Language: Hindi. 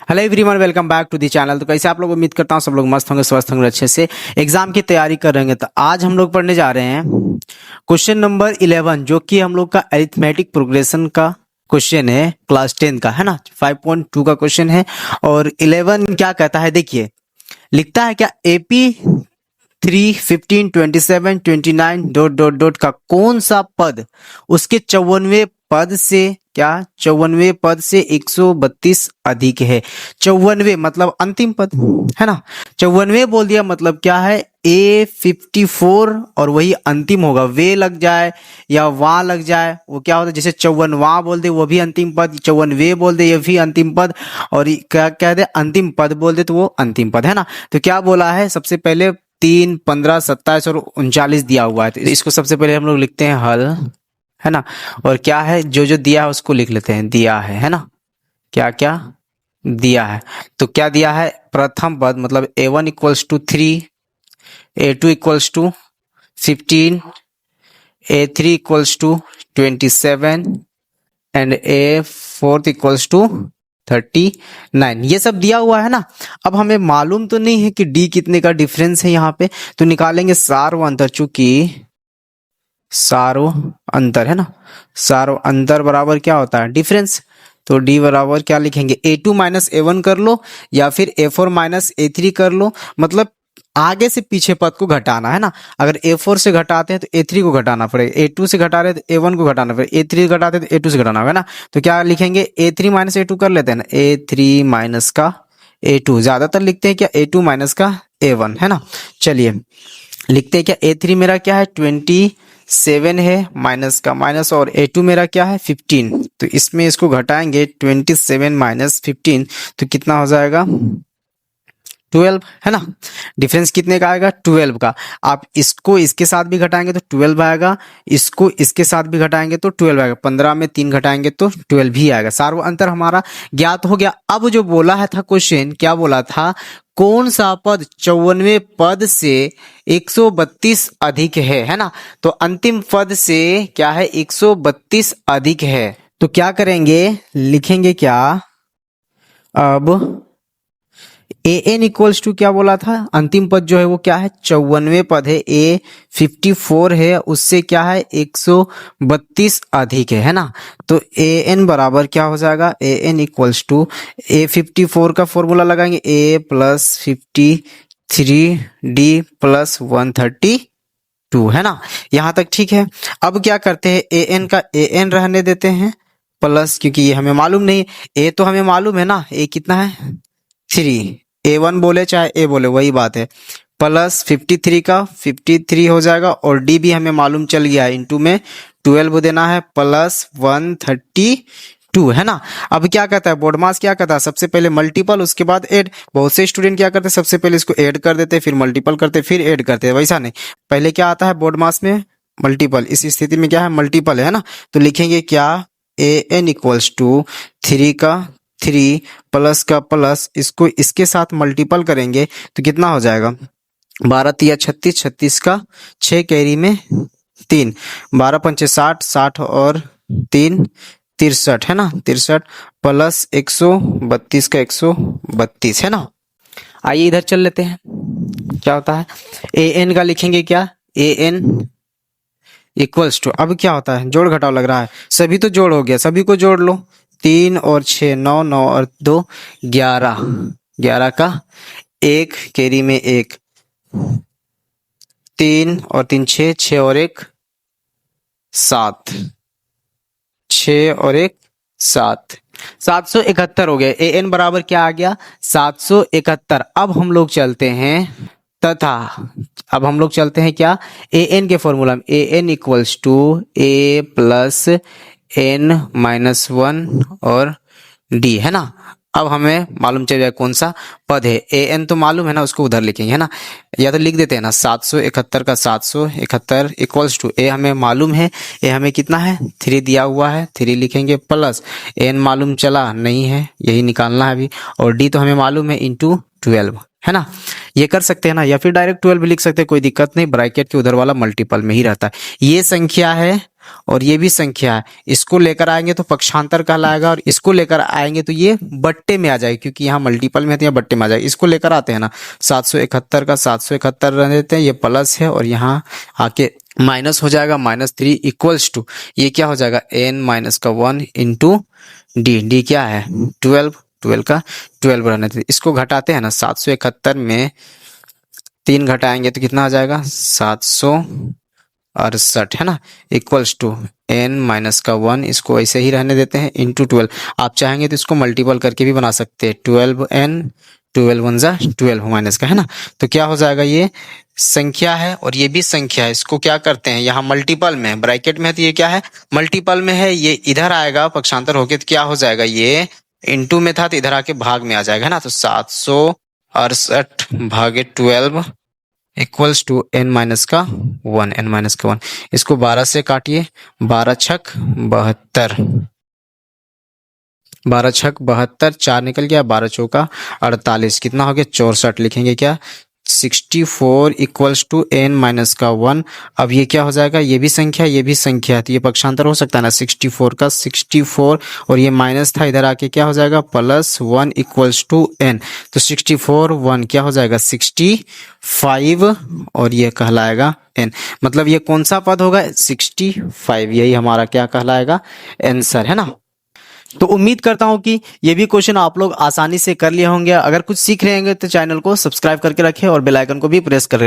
Hello everyone, welcome back to the channel. तो कैसे आप लोग, उम्मीद करता हूँ सब लोग मस्त होंगे, स्वस्थ होंगे, अच्छे से एग्जाम की तैयारी कर रहे हैं। तो आज हम लोग पढ़ने जा रहे हैं क्वेश्चन नंबर 11, जो कि हम लोग का अरिथमेटिक प्रोग्रेशन का क्वेश्चन है, क्लास 10 का है ना। 5.2 का क्वेश्चन है। और 11 क्या कहता है, देखिए लिखता है क्या, एपी 3, 15, 27, 29 डॉट डॉट डॉट का कौन सा पद उसके 54वें पद से, क्या 54वें पद से 132 अधिक है। 54वें मतलब अंतिम पद है ना। 54वें बोल दिया मतलब क्या है, A54 और वही अंतिम होगा। वे लग जाए या वहां लग जाए वो क्या होता है, जैसे 54वां बोल दे वो भी अंतिम पद, 54वें बोल दे ये भी अंतिम पद, और क्या कह दे अंतिम पद बोल दे तो वो अंतिम पद है ना। तो क्या बोला है, सबसे पहले 3, 15, 27 और 39 दिया हुआ है। तो इसको सबसे पहले हम लोग लिखते हैं हल, है ना। और क्या है, जो जो दिया है उसको लिख लेते हैं, दिया है ना। क्या क्या दिया है, तो क्या दिया है, प्रथम पद मतलब A1 equals to 3, A2 equals to 15, A3 equals to 27 and A4 equals to 39। ये सब दिया हुआ है ना। अब हमें मालूम तो नहीं है कि डी कितने का डिफरेंस है यहाँ पे, तो निकालेंगे सार्व अंतर, चूंकि सार्व अंतर है ना। सार्व अंतर बराबर क्या होता है, डिफरेंस। तो डी बराबर क्या लिखेंगे, A2 माइनस A1 कर लो या फिर A4 माइनस A3 कर लो। मतलब आगे से पीछे पद को घटाना है ना। अगर A4 से घटाते हैं तो A3 को घटाना पड़ेगा, A2 से घटा रहे तो A1 को घटाना पड़ेगा, A3 घटाते हैं तो A2 से घटाना होगा ना। तो क्या लिखेंगे, A3 माइनस A2 कर लेते हैं ना, A3 माइनस का A2, ज्यादातर लिखते हैं क्या A2 माइनस का A1 है ना। चलिए लिखते हैं क्या, A3 मेरा क्या है 27 है, माइनस का माइनस, और A2 मेरा क्या है 15। तो इसमें इसको घटाएंगे 27 माइनस 15 तो कितना हो जाएगा 12 है ना। डिफरेंस कितने का आएगा, 12 का। आप इसको इसके साथ भी घटाएंगे तो 12 आएगा, इसको इसके साथ भी घटाएंगे तो 12 आएगा, 15 में 3 घटाएंगे तो 12 ही आएगा। सार्व अंतर हमारा ज्ञात हो गया। अब जो बोला है था क्वेश्चन, क्या बोला था, कौन सा पद 54वें पद से 132 अधिक है ना। तो अंतिम पद से क्या है, 132 अधिक है। तो क्या करेंगे, लिखेंगे क्या, अब an इक्वल्स टू क्या बोला था, अंतिम पद जो है वो क्या है 54वें पद है, A54 है, उससे क्या है 132 अधिक है ना। तो an बराबर क्या हो जाएगा, an इक्वल्स टू A54 का फॉर्मूला लगाएंगे, A प्लस 53D प्लस 132 है ना। यहाँ तक ठीक है। अब क्या करते हैं, an का an रहने देते हैं प्लस, क्योंकि ये हमें मालूम नहीं, a तो हमें मालूम है ना, a कितना है 3, A1 बोले चाहे A बोले वही बात है, प्लस 53 का 53 हो जाएगा, और D भी हमें मालूम चल गया है, इंटू में 12 देना है, प्लस 132 है ना। अब क्या कहता है बोर्ड मास, क्या कहता है सबसे पहले मल्टीपल उसके बाद ऐड। बहुत से स्टूडेंट क्या करते हैं, सबसे पहले इसको ऐड कर देते फिर मल्टीपल करते फिर ऐड करते हैं, वैसा नहीं, पहले क्या आता है बोर्ड मास में, मल्टीपल। इस स्थिति में क्या है, मल्टीपल है ना। तो लिखेंगे क्या, an इक्वल्स टू 3 का 3 प्लस का प्लस, इसको इसके साथ मल्टीपल करेंगे तो कितना हो जाएगा, 12 तिया 36, 36 का 6 कैरी में 3, 12 पंचे 60, 60 और 3 63 है ना, 63 प्लस 132 का 132 है ना। आइए इधर चल लेते हैं, क्या होता है, an का लिखेंगे क्या, an इक्वल्स टू, अब क्या होता है जोड़ घटाव लग रहा है, सभी तो जोड़ हो गया, सभी को जोड़ लो, 3 और 6 9, 9 और 2 11, 11 का 1 कैरी में 1, 3 और 3 6, 6 और 1 7, 6 और 1 7, 771 हो गया। an बराबर क्या आ गया 771। अब हम लोग चलते हैं तथा, अब हम लोग चलते हैं क्या, an के फॉर्मूला में, an equals to a plus n minus 1 और d है ना। अब हमें मालूम चल जाए कौन सा पद है, an तो मालूम है ना, उसको उधर लिखेंगे है ना, या तो लिख देते हैं ना 771 का 771 इक्वल्स टू a हमें मालूम है, a हमें कितना है 3 दिया हुआ है, 3 लिखेंगे, प्लस n मालूम चला नहीं है, यही निकालना है अभी, और d तो हमें मालूम है इंटू 12 है ना। ये कर सकते हैं ना, या फिर डायरेक्ट 12 भी लिख सकते हैं, कोई दिक्कत नहीं, ब्रैकेट के उधर वाला मल्टीपल में ही रहता है। ये संख्या है और ये भी संख्या है, इसको लेकर आएंगे तो पक्षांतर कहलाएगा, और इसको लेकर आएंगे तो ये बट्टे में आ जाएगी, क्योंकि यहाँ मल्टीपल में है तो यहाँ बट्टे में आ जाएगी। इसको लेकर आते हैं ना, 771 का 771 रह देते हैं, ये प्लस है और यहाँ आके माइनस हो जाएगा, -3 इक्वल्स टू ये क्या हो जाएगा, n माइनस का 1 इंटू डी। डी क्या है 12, 12 का 12 रहने देते। इसको घटाते हैं ना, 771 में 3 घटाएंगे तो कितना आ जाएगा 768 है ना, इक्वल्स टू n माइनस का 1, इसको ऐसे ही रहने देते हैं, इंटू 12। आप चाहेंगे तो इसको मल्टीपल करके भी बना सकते हैं, 12n 12 1 जा 12 माइनस का है ना। तो क्या हो जाएगा, ये संख्या है और ये भी संख्या है, इसको क्या करते हैं, यहाँ मल्टीपल में ब्रैकेट में है तो ये क्या है मल्टीपल में है, ये इधर आएगा पक्षांतर होके तो क्या हो जाएगा, ये इंटू में था तो इधर आके भाग में आ जाएगा है ना। तो 768 भागे 12 इक्वल्स टू n माइनस का 1, n माइनस का 1। इसको 12 से काटिए, 12 छक 72, 12 छक 72, 4 निकल गया, 12 चौका 48, कितना हो गया 64। लिखेंगे क्या 64 इक्वल्स टू n माइनस का 1। अब ये क्या हो जाएगा, ये भी संख्या ये भी संख्या है तो ये पक्षांतर हो सकता है ना, 64 का 64 और ये माइनस था, इधर आके क्या हो जाएगा +1 इक्वल्स टू n। तो 64 1 क्या हो जाएगा 65 और ये कहलाएगा n। मतलब ये कौन सा पद होगा 65, यही हमारा क्या कहलाएगा आंसर है ना। तो उम्मीद करता हूं कि ये भी क्वेश्चन आप लोग आसानी से कर लिए होंगे। अगर कुछ सीख रहे होंगे तो चैनल को सब्सक्राइब करके रखें और बेल आइकन को भी प्रेस कर